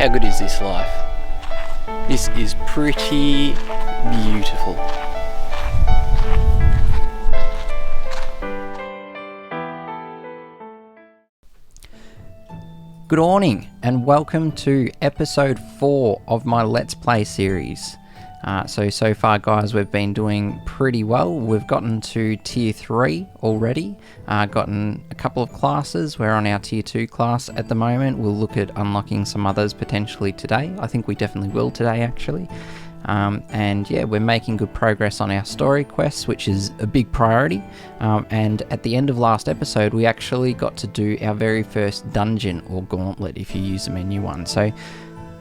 How good is this life? This is pretty beautiful. Good morning and welcome to episode 4 of my Let's Play series. So far guys, we've been doing pretty well. We've gotten to tier 3 already, gotten a couple of classes. We're on our tier 2 class at the moment. We'll look at unlocking some others potentially today. I think we definitely will today actually. And yeah, we're making good progress on our story quests, which is a big priority. And at the end of last episode, we actually got to do our very first dungeon or gauntlet if you use the menu one. So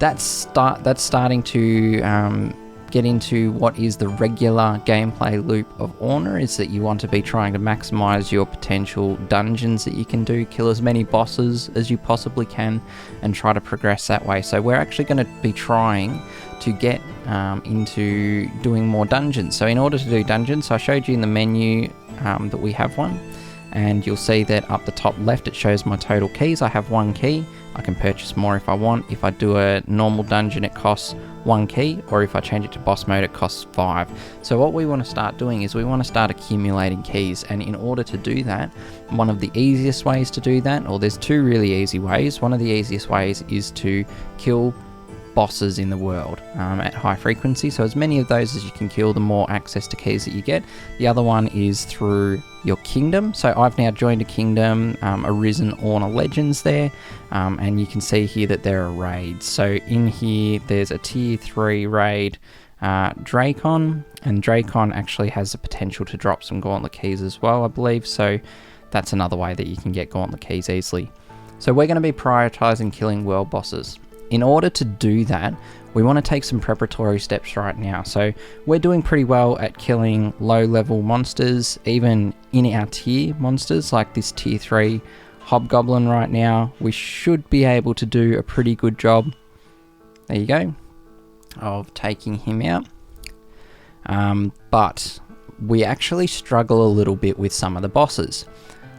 that's starting to get into what is the regular gameplay loop of Orna, is that you want to be trying to maximize your potential dungeons that you can do, kill as many bosses as you possibly can, and try to progress that way. So we're actually going to be trying to get into doing more dungeons. So in order to do dungeons, I showed you in the menu that we have one, and you'll see that up the top left it shows my total keys. I have 1 key. I can purchase more if I want. If I do a normal dungeon it costs 1 key, or if I change it to boss mode it costs 5. So what we want to start doing is we want to start accumulating keys, and in order to do that, one of the easiest ways to do that, or there's 2 really easy ways. One of the easiest ways is to kill bosses in the world at high frequency. So as many of those as you can kill, the more access to keys that you get. The other one is through your kingdom. So I've now joined a kingdom, Arisen Orna Legends there, and you can see here that there are raids. So in here there's a tier 3 raid, Dracon, and Dracon actually has the potential to drop some gauntlet keys as well, I believe. So that's another way that you can get gauntlet keys easily. So we're going to be prioritizing killing world bosses. In order to do that, we want to take some preparatory steps right now. So we're doing pretty well at killing low level monsters, even in our tier monsters like this tier 3 hobgoblin right now. We should be able to do a pretty good job, there you go, of taking him out. But we actually struggle a little bit with some of the bosses.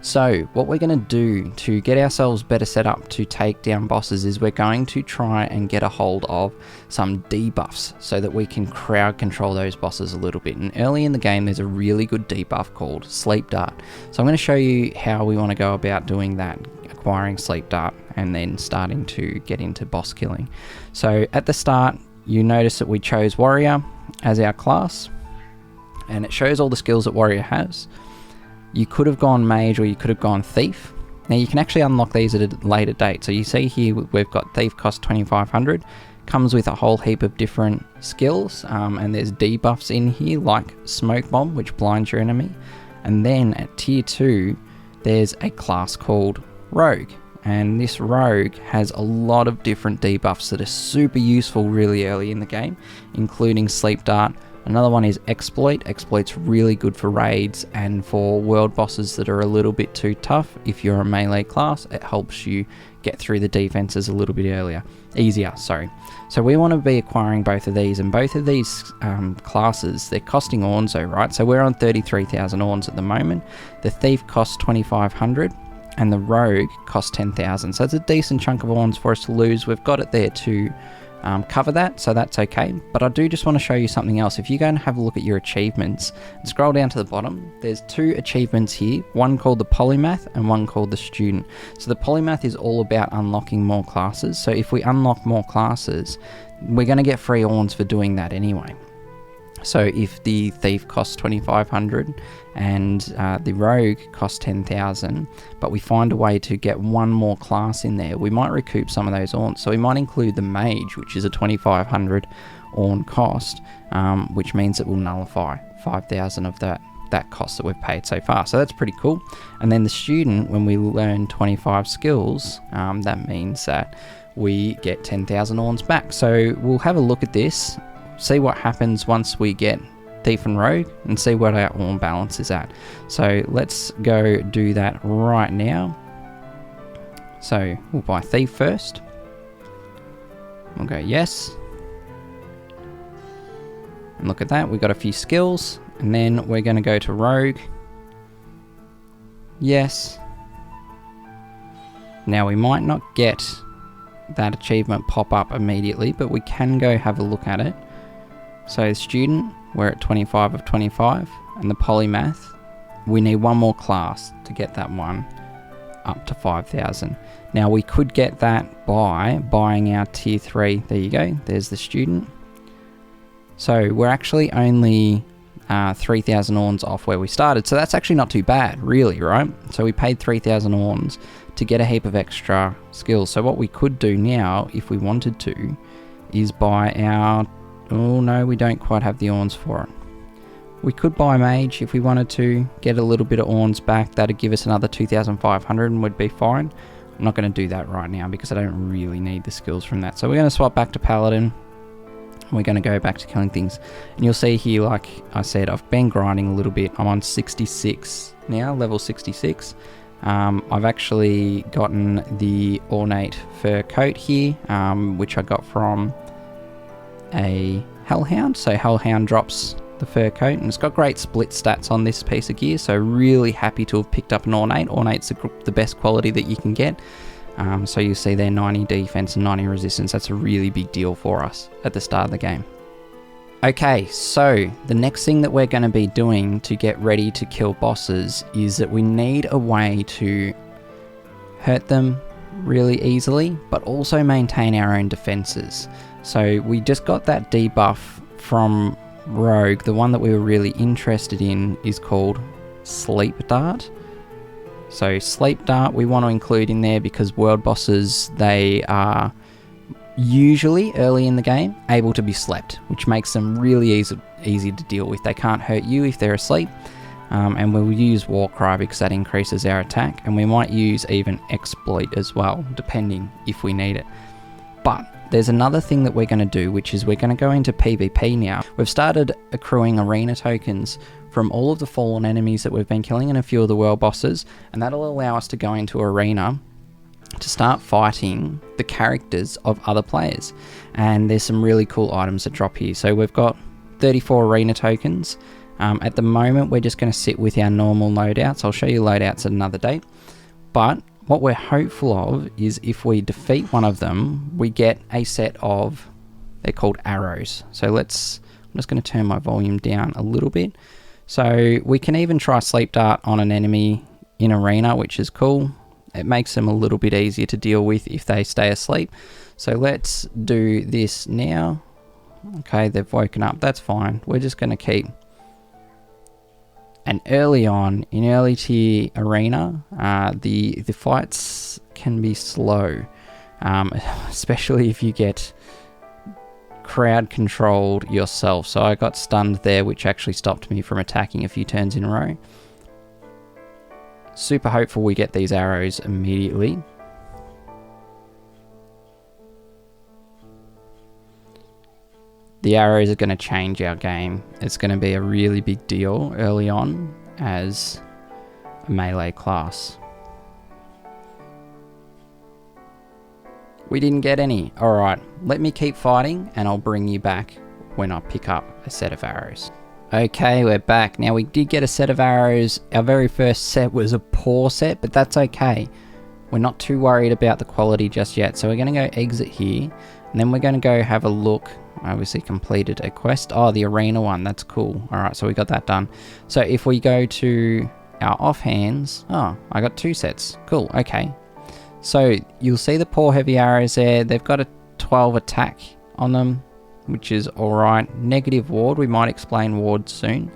So what we're going to do to get ourselves better set up to take down bosses is we're going to try and get a hold of some debuffs so that we can crowd control those bosses a little bit. And early in the game there's a really good debuff called Sleep Dart. So I'm going to show you how we want to go about doing that, acquiring Sleep Dart and then starting to get into boss killing. So at the start you notice that we chose Warrior as our class, and it shows all the skills that Warrior has. You could have gone Mage or you could have gone Thief. Now you can actually unlock these at a later date. So you see here we've got Thief cost 2500, comes with a whole heap of different skills, and there's debuffs in here like Smoke Bomb, which blinds your enemy. And then at tier 2 there's a class called Rogue, and this Rogue has a lot of different debuffs that are super useful really early in the game, including Sleep Dart. Another one is Exploit. Exploit's really good for raids and for world bosses that are a little bit too tough. If you're a melee class, it helps you get through the defenses a little bit easier. So we want to be acquiring both of these, and both of these classes, they're costing Orns though, right? So we're on 33,000 Orns at the moment. The Thief costs 2,500 and the Rogue costs 10,000. So it's a decent chunk of Orns for us to lose. We've got it there to cover that, so that's okay. But I do just want to show you something else. If you go and have a look at your achievements and scroll down to the bottom, there's 2 achievements here, one called the Polymath and one called the Student. So the Polymath is all about unlocking more classes. So if we unlock more classes, we're going to get free Orns for doing that anyway. So if the Thief costs 2,500 and the Rogue costs 10,000, but we find a way to get one more class in there, we might recoup some of those Orns. So we might include the Mage, which is a 2,500 Orn cost, which means it will nullify 5,000 of that cost that we've paid so far. So that's pretty cool. And then the Student, when we learn 25 skills, that means that we get 10,000 Orns back. So we'll have a look at this, see what happens once we get Thief and Rogue, and see what our Orn balance is at. So let's go do that right now. So we'll buy Thief first. We'll go yes. And look at that, we've got a few skills. And then we're going to go to Rogue. Yes. Now we might not get that achievement pop up immediately, but we can go have a look at it. So student, we're at 25 of 25, and the polymath, we need one more class to get that one up to 5,000. Now we could get that by buying our tier 3. There you go, there's the student. So we're actually only 3,000 orns off where we started, so that's actually not too bad, really, right? So we paid 3,000 orns to get a heap of extra skills. So what we could do now, if we wanted to, is buy our... Oh no, we don't quite have the orns for it. We could buy mage if we wanted to, get a little bit of orns back. That'd give us another 2,500 and we'd be fine. I'm not going to do that right now because I don't really need the skills from that. So we're going to swap back to paladin. We're going to go back to killing things. And you'll see here, like I said, I've been grinding a little bit. I'm on 66 now, level 66. I've actually gotten the ornate fur coat here, which I got from a hellhound. So hellhound drops the fur coat, and it's got great split stats on this piece of gear, so really happy to have picked up an ornate. Ornate's the best quality that you can get. So you see there 90 defense and 90 resistance. That's a really big deal for us at the start of the game. Okay, so the next thing that we're going to be doing to get ready to kill bosses is that we need a way to hurt them really easily, but also maintain our own defenses. So we just got that debuff from Rogue. The one that we were really interested in is called Sleep Dart. So Sleep Dart we want to include in there because world bosses, they are usually early in the game able to be slept, which makes them really easy to deal with. They can't hurt you if they're asleep, and we'll use Warcry because that increases our attack, and we might use even Exploit as well, depending if we need it. But there's another thing that we're going to do, which is we're going to go into PvP now. We've started accruing arena tokens from all of the fallen enemies that we've been killing and a few of the world bosses, and that'll allow us to go into arena to start fighting the characters of other players. And there's some really cool items that drop here. So we've got 34 arena tokens. At the moment we're just going to sit with our normal loadouts. I'll show you loadouts at another date, but what we're hopeful of is if we defeat one of them, we get a set of, they're called arrows. So I'm just going to turn my volume down a little bit. So we can even try Sleep Dart on an enemy in arena, which is cool. It makes them a little bit easier to deal with if they stay asleep. So let's do this now. Okay, they've woken up, that's fine. We're just going to keep... And early on, in early tier arena, the fights can be slow, especially if you get crowd controlled yourself. So I got stunned there, which actually stopped me from attacking a few turns in a row. Super hopeful we get these arrows immediately. The arrows are going to change our game. It's going to be a really big deal early on as a melee class. We didn't get any. Alright, let me keep fighting and I'll bring you back when I pick up a set of arrows. Okay, we're back. Now we did get a set of arrows. Our very first set was a poor set, but that's okay. We're not too worried about the quality just yet. So we're going to go exit here, and then we're going to go have a look. Obviously completed a quest. Oh, the arena one, that's cool. Alright, so we got that done. So if we go to our offhands, oh, I got 2 sets. Cool, okay. So you'll see the poor heavy arrows there. They've got a 12 attack on them, which is alright. Negative ward, we might explain ward soon.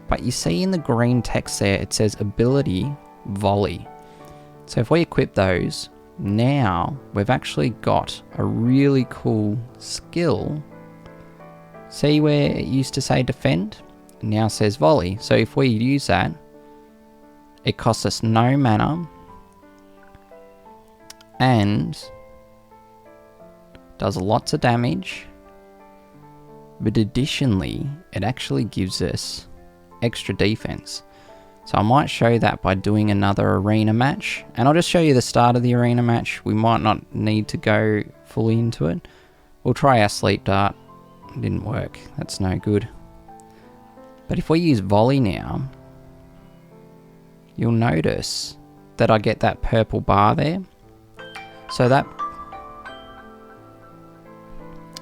But you see in the green text there, it says ability volley. So if we equip those, now we've actually got a really cool skill. See where it used to say defend? It now says volley. So if we use that, it costs us no mana and does lots of damage, but additionally it actually gives us extra defense. So I might show that by doing another arena match, and I'll just show you the start of the arena match. We might not need to go fully into it. We'll try our Sleep Dart. Didn't work, that's no good. But if we use volley now, you'll notice that I get that purple bar there. So that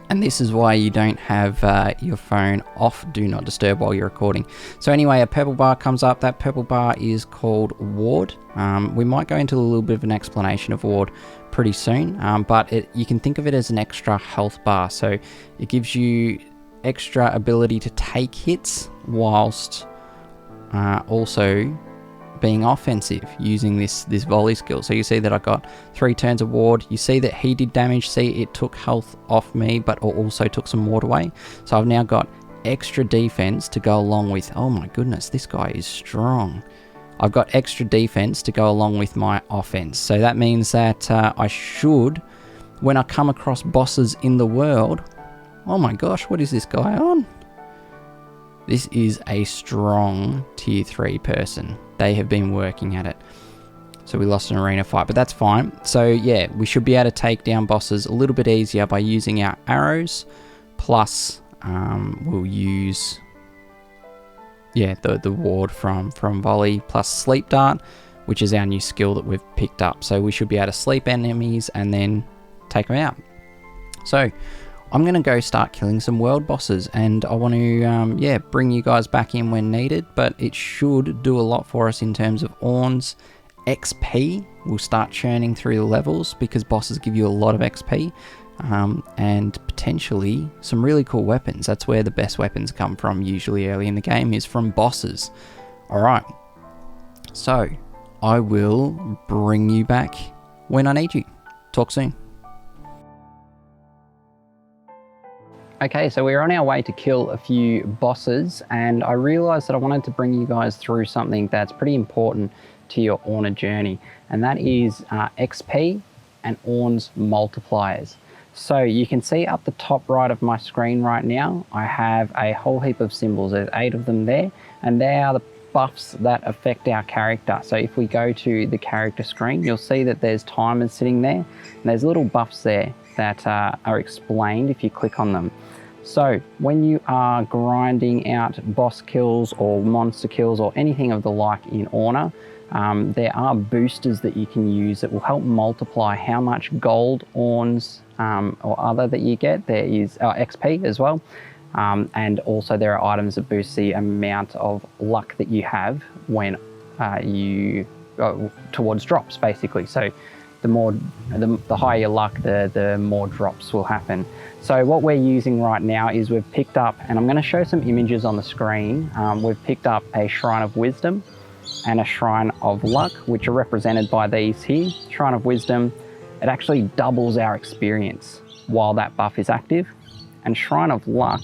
And this is why you don't have your phone off do not disturb while you're recording. So anyway, a purple bar comes up. That purple bar is called Ward. We might go into a little bit of an explanation of Ward pretty soon, but you can think of it as an extra health bar. So it gives you extra ability to take hits whilst also being offensive using this volley skill. So you see that I got 3 turns of Ward. You see that he did damage. See, it took health off me, but also took some ward away. So I've now got extra defense to go along with, oh my goodness, this guy is strong. I've got extra defense to go along with my offense. So that means that I should, when I come across bosses in the world, oh my gosh, what is this guy on? This is a strong tier 3 person. They have been working at it. So we lost an arena fight, but that's fine. So yeah, we should be able to take down bosses a little bit easier by using our arrows. Plus, we'll use the ward from volley, plus sleep dart, which is our new skill that we've picked up. So we should be able to sleep enemies and then take them out. So I'm going to go start killing some world bosses, and I want to bring you guys back in when needed, but it should do a lot for us in terms of Orn's XP. We'll start churning through the levels because bosses give you a lot of XP, and potentially some really cool weapons. That's where the best weapons come from usually early in the game, is from bosses. Alright, so I will bring you back when I need you. Talk soon. Okay, so we're on our way to kill a few bosses, and I realized that I wanted to bring you guys through something that's pretty important to your Orna journey, and that is XP and Orn's multipliers. So you can see up the top right of my screen right now, I have a whole heap of symbols. There's 8 of them there, and they are the buffs that affect our character. So if we go to the character screen, you'll see that there's timers sitting there, and there's little buffs there that are explained if you click on them. So when you are grinding out boss kills or monster kills or anything of the like in Orna, there are boosters that you can use that will help multiply how much gold, Orns, or other that you get. There is XP as well. And also there are items that boost the amount of luck that you have when you go towards drops, basically. So the higher your luck, the more drops will happen. So what we're using right now is we've picked up, and I'm going to show some images on the screen. We've picked up a Shrine of Wisdom and a Shrine of Luck, which are represented by these here. Shrine of Wisdom, it actually doubles our experience while that buff is active. And Shrine of Luck,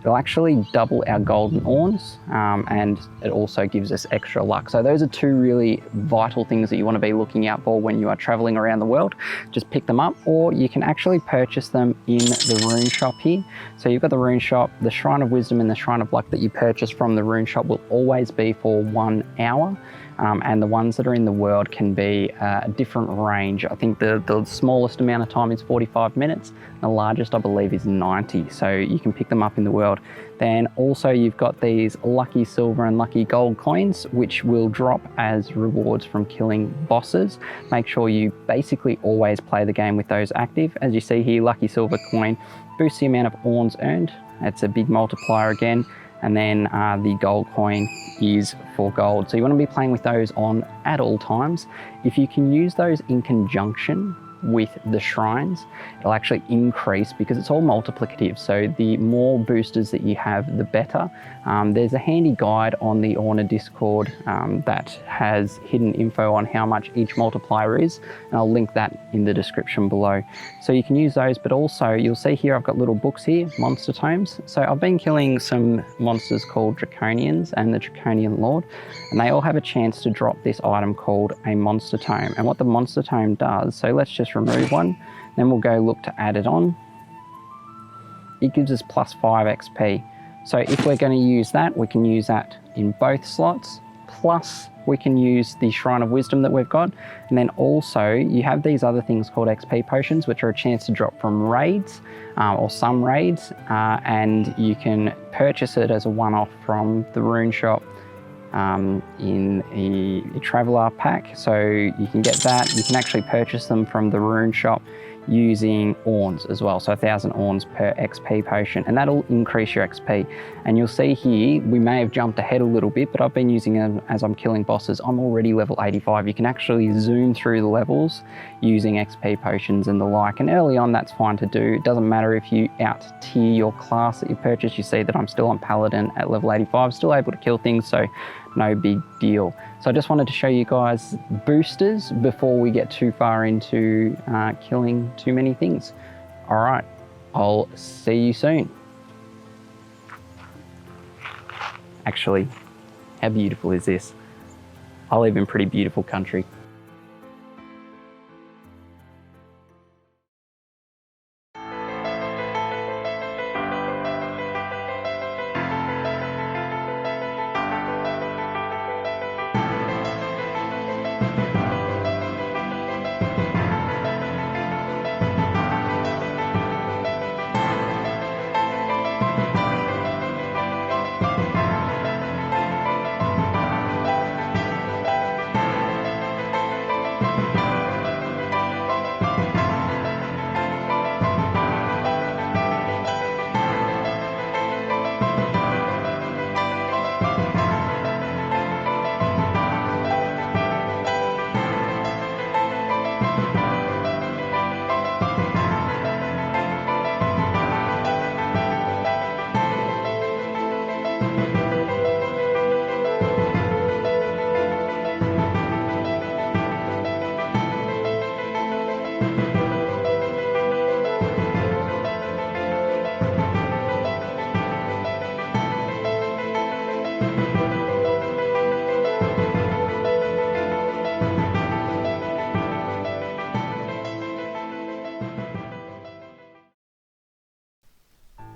it'll actually double our golden Orns, and it also gives us extra luck. So those are 2 really vital things that you want to be looking out for when you are traveling around the world. Just pick them up, or you can actually purchase them in the Rune Shop here. So you've got the Rune Shop, the Shrine of Wisdom and the Shrine of Luck that you purchase from the Rune Shop will always be for 1 hour. And the ones that are in the world can be a different range. I think the smallest amount of time is 45 minutes. The largest, I believe, is 90. So you can pick them up in the world. Then also you've got these lucky silver and lucky gold coins, which will drop as rewards from killing bosses. Make sure you basically always play the game with those active. As you see here, lucky silver coin boosts the amount of Orns earned. It's a big multiplier again. And then the gold coin is for gold. So you want to be playing with those on at all times. If you can use those in conjunction with the shrines, it'll actually increase because it's all multiplicative. So the more boosters that you have, the better. There's a handy guide on the Orna Discord that has hidden info on how much each multiplier is, and I'll link that in the description below. So you can use those, but also you'll see here I've got little books here, monster tomes. So I've been killing some monsters called Draconians and the Draconian Lord, and they all have a chance to drop this item called a monster tome. And what the monster tome does, so let's just remove one, then we'll go look to add it on. It gives us +5 XP. So if we're going to use that, we can use that in both slots, plus we can use the Shrine of Wisdom that we've got. And then also you have these other things called XP potions, which are a chance to drop from raids or some raids, and you can purchase it as a one-off from the Rune Shop in a traveler pack. So you can get that. You can actually purchase them from the Rune Shop using Orns as well, so 1000 Orns per XP potion, and that'll increase your XP. And you'll see here, we may have jumped ahead a little bit, but I've been using them as I'm killing bosses. I'm already level 85. You can actually zoom through the levels using XP potions and the like, and early on that's fine to do. It doesn't matter if you out tier your class that you purchase. You see that I'm still on Paladin at level 85, still able to kill things, so no big deal. So I just wanted to show you guys boosters before we get too far into killing too many things. All right, I'll see you soon. Actually, how beautiful is this? I live in pretty beautiful country.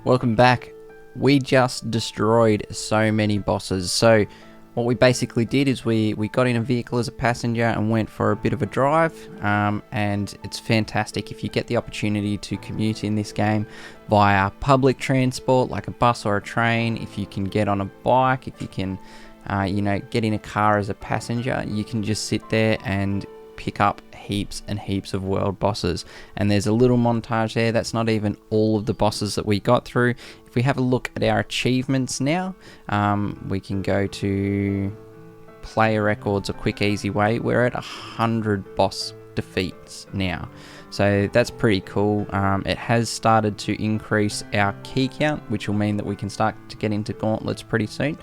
Welcome back. We just destroyed so many bosses. So what we basically did is we got in a vehicle as a passenger and went for a bit of a drive, and it's fantastic if you get the opportunity to commute in this game via public transport like a bus or a train. If you can get on a bike, if you can get in a car as a passenger, you can just sit there and pick up heaps and heaps of world bosses. And there's a little montage there. That's not even all of the bosses that we got through. If we have a look at our achievements now, we can go to player records, a quick easy way. We're at 100 boss defeats now, so that's pretty cool. It has started to increase our key count, which will mean that we can start to get into gauntlets pretty soon,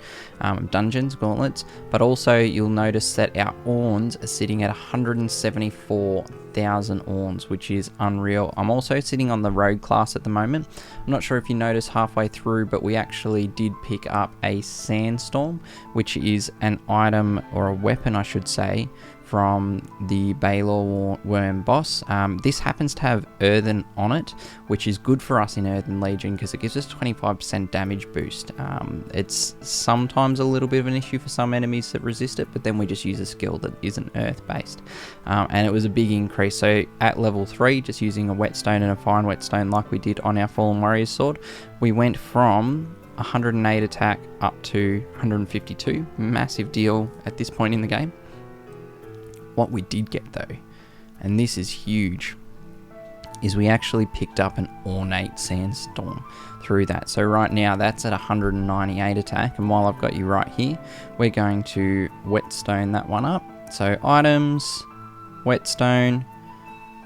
dungeons, gauntlets, but also you'll notice that our Orns are sitting at 174,000 Orns, which is unreal. I'm also sitting on the rogue class at the moment. I'm not sure if you noticed halfway through, but we actually did pick up a Sandstorm, which is an item, or a weapon I should say, from the Balor Worm boss. This happens to have Earthen on it, which is good for us in Earthen Legion because it gives us 25% damage boost. It's sometimes a little bit of an issue for some enemies that resist it, but then we just use a skill that isn't earth based. And it was a big increase. So at level 3, just using a whetstone and a fine whetstone like we did on our Fallen Warrior's sword, we went from 108 attack up to 152. Massive deal at this point in the game. What we did get though, and this is huge, is we actually picked up an ornate Sandstorm through that. So right now that's at 198 attack, and while I've got you right here, we're going to whetstone that one up. So items, whetstone,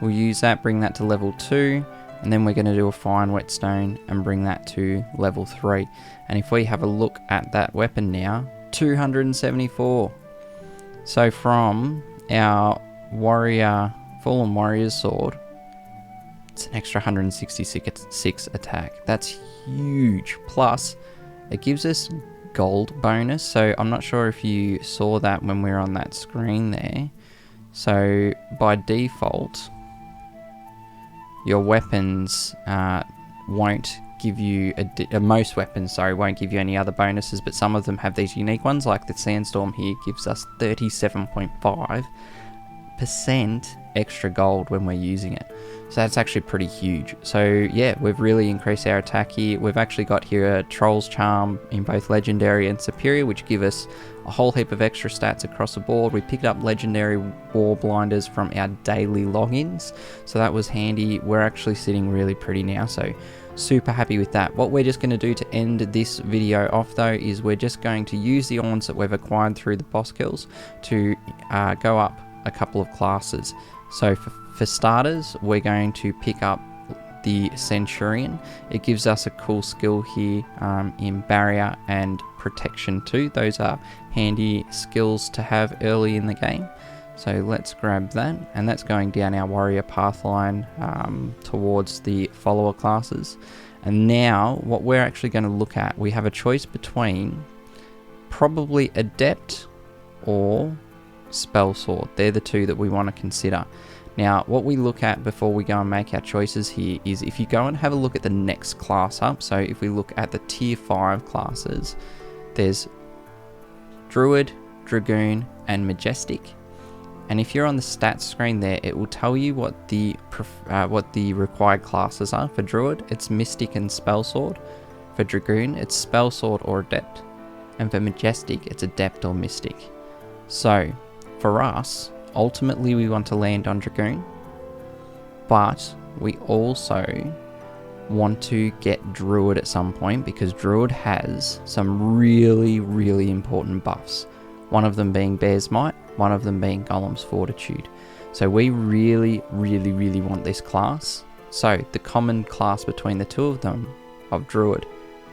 we'll use that, bring that to level 2, and then we're going to do a fine whetstone and bring that to level 3. And if we have a look at that weapon now, 274. So from our Fallen Warrior's sword, it's an extra 166 attack. That's huge. Plus, it gives us gold bonus. So I'm not sure if you saw that when we were on that screen there. So by default, your weapons won't give you most weapons won't give you any other bonuses, but some of them have these unique ones, like the Sandstorm here gives us 37.5 8% extra gold when we're using it. So that's actually pretty huge. So yeah, we've really increased our attack here. We've actually got here a Troll's Charm in both Legendary and Superior, which give us a whole heap of extra stats across the board. We picked up Legendary War Blinders from our daily logins, so that was handy. We're actually sitting really pretty now, so super happy with that. What we're just going to do to end this video off though is we're just going to use the orns that we've acquired through the boss kills to go up a couple of classes. So for starters, we're going to pick up the Centurion. It gives us a cool skill here in Barrier and Protection too. Those are handy skills to have early in the game. So let's grab that, and that's going down our warrior path line towards the follower classes. And now what we're actually going to look at, we have a choice between probably Adept or Spell Sword. They're the two that we want to consider. Now what we look at before we go and make our choices here is if you go and have a look at the next class up. So if we look at the tier 5 classes, there's Druid, Dragoon and Majestic. And if you're on the stats screen there, it will tell you what the required classes are. For Druid, it's Mystic and Spell Sword. For Dragoon, it's Spell Sword or Adept. And for Majestic, it's Adept or Mystic. So for us, ultimately we want to land on Dragoon, but we also want to get Druid at some point because Druid has some really, really important buffs. One of them being Bear's Might, one of them being Golem's Fortitude. So we really, really, really want this class. So the common class between the two of them, of Druid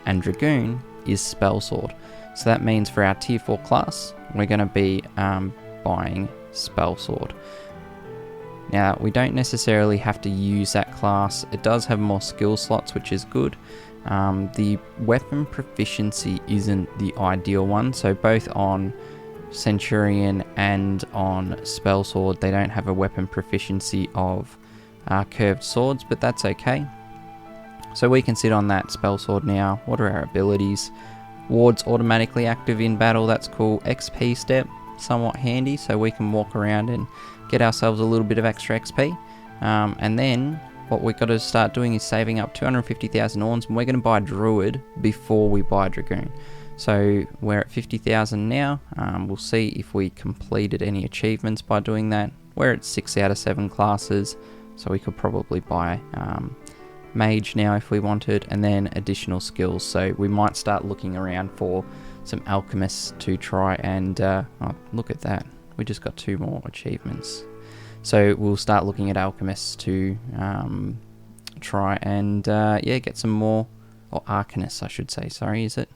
and Dragoon, is Spell Sword. So that means for our tier 4 class, we're going to be buying Spell Sword. Now we don't necessarily have to use that class. It does have more skill slots, which is good. The weapon proficiency isn't the ideal one, so both on Centurion and on Spell Sword they don't have a weapon proficiency of curved swords, but that's okay. So we can sit on that Spell Sword now. What are our abilities? Wards automatically active in battle, that's cool. XP step, somewhat handy, so we can walk around and get ourselves a little bit of extra XP. And then what we've got to start doing is saving up 250,000 orns, and we're going to buy Druid before we buy Dragoon. So we're at 50,000 now. We'll see if we completed any achievements by doing that. We're at 6 out of 7 classes, so we could probably buy Mage now if we wanted, and then additional skills. So we might start looking around for some Alchemists to try and oh, look at that, we just got 2 more achievements. So we'll start looking at Alchemists to try and yeah, get some more, or Arcanists I should say, sorry, is it?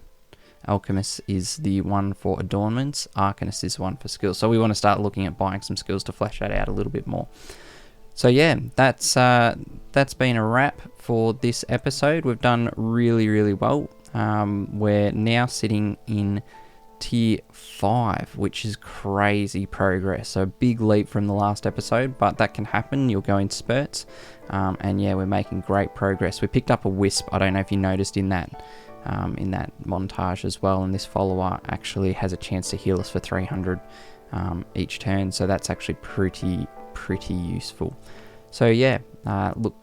Alchemist is the one for adornments, Arcanist is the one for skills. So we want to start looking at buying some skills to flesh that out a little bit more. So yeah, that's been a wrap for this episode. We've done really, really well. We're now sitting in tier 5, which is crazy progress. So big leap from the last episode, but that can happen. You'll go in spurts. And yeah, we're making great progress. We picked up a Wisp. I don't know if you noticed in that montage as well, and this follower actually has a chance to heal us for 300 each turn, so that's actually pretty useful. So yeah, look,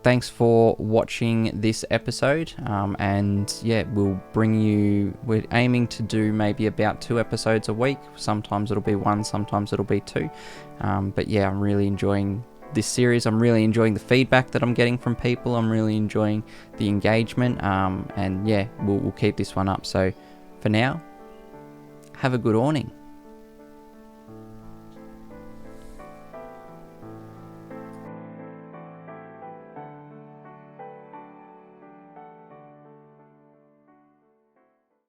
thanks for watching this episode, and yeah, we're aiming to do maybe about 2 episodes a week. Sometimes it'll be 1, sometimes it'll be 2, but yeah, I'm really enjoying this series. I'm really enjoying the feedback that I'm getting from people. I'm really enjoying the engagement, and yeah, we'll keep this one up. So for now, have a good awning.